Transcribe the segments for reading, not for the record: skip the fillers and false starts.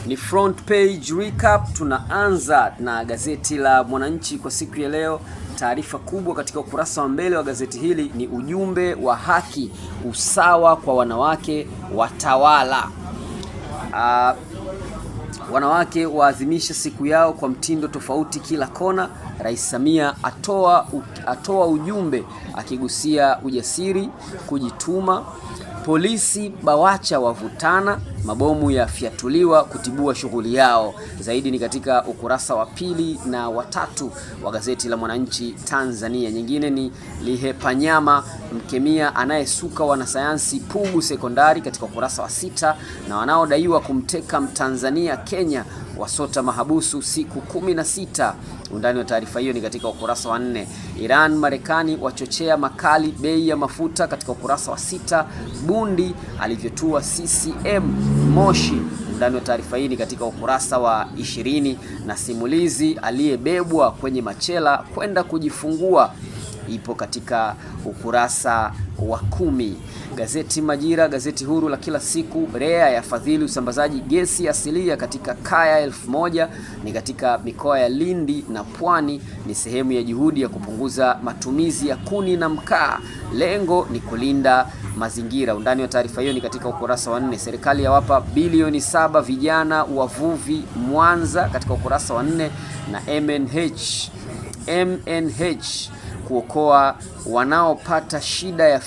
Ni front page recap. Tunaanza na gazeti la Mwananchi kwa siku ya leo. Taarifa kubwa katika ukurasa wa mbele wa gazeti hili ni ujumbe wa haki, usawa kwa wanawake watawala. Wanawake waadhimisha siku yao kwa mtindo tofauti kila kona. Rais Samia atoa ujumbe akigusia ujasiri, kujituma. Polisi Bawacha wavutana, mabomu yafyatuliwa kutibua shughuli yao. Zaidi ni katika ukurasa wa 2 na wa 3 wa gazeti la Mwananchi Tanzania. Nyingine ni Lihepanyama, mkemia anayesuka wanasayansi Pugu sekondari, katika ukurasa wa 6, na wanaodaiwa kumteka Mtanzania Kenya wasota mahabusu siku 16. Undani wa taarifa hiyo ni katika ukurasa wa 4. Iran Marekani wachochea makali bei ya mafuta, katika ukurasa wa 6. Bundi alivyotua CCM Moshi. Undani wa taarifa hii ni katika ukurasa wa 20. Na simulizi aliyebebwa kwenye machela kwenda kujifungua ipo katika ukurasa wa 10. Gazeti Majira, gazeti huru la kila siku. REA yafadhili usambazaji gesi asilia katika kaya 1000 ni katika mikoa ya Lindi na Pwani. Ni sehemu ya juhudi ya kupunguza matumizi ya kuni na mkaa. Lengo ni kulinda mazingira. Undani wa taarifa hiyo ni katika ukurasa wa 4. Serikali yawapa bilioni 7 vijana wavuvi Mwanza, katika ukurasa wa 4. Na MNH kuokoa wanaopata shida ya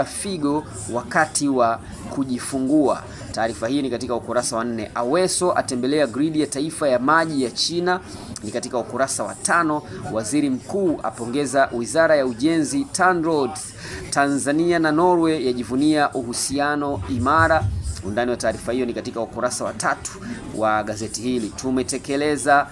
figo wakati wa kujifungua. Taarifa hii ni katika ukurasa wa 4. Aweso atembelea gridi ya taifa ya maji ya China, ni katika ukurasa wa 5. Waziri mkuu apongeza wizara ya ujenzi TANROADS. Tanzania na Norway yajivunia uhusiano imara. Undani wa taarifa hiyo ni katika ukurasa wa 3 wa gazeti hili. Tumetekeleza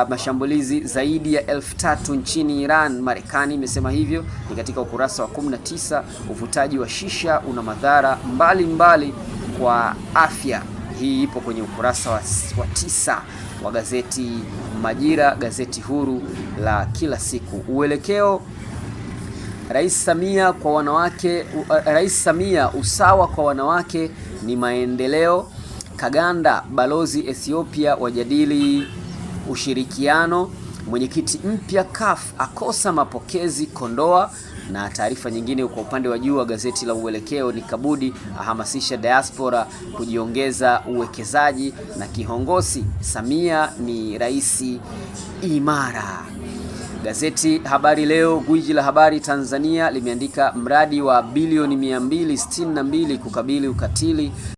mashambulizi zaidi ya 3000 nchini Iran, Marekani imesema hivyo, ni katika ukurasa wa 19. Uvutaji wa shisha una madhara mbalimbali kwa afya. Hii ipo kwenye ukurasa wa 9 wa gazeti Majira, gazeti huru la kila siku. Uelekeo Rais Samia, usawa kwa wanawake ni maendeleo. Kaganda, balozi Ethiopia wajadili ushirikiano. Mwenyekiti mpya CAF akosa mapokezi Kondoa. Na taarifa nyingine kwa upande wa juu wa gazeti la Uelekeo ni Kabudi ahamasisha diaspora kujiongeza uwekezaji. Na Kihongosi, Samia ni rais imara. Gazeti Habari Leo, gwiji la habari Tanzania, limeandika mradi wa bilioni 262 kukabili ukatili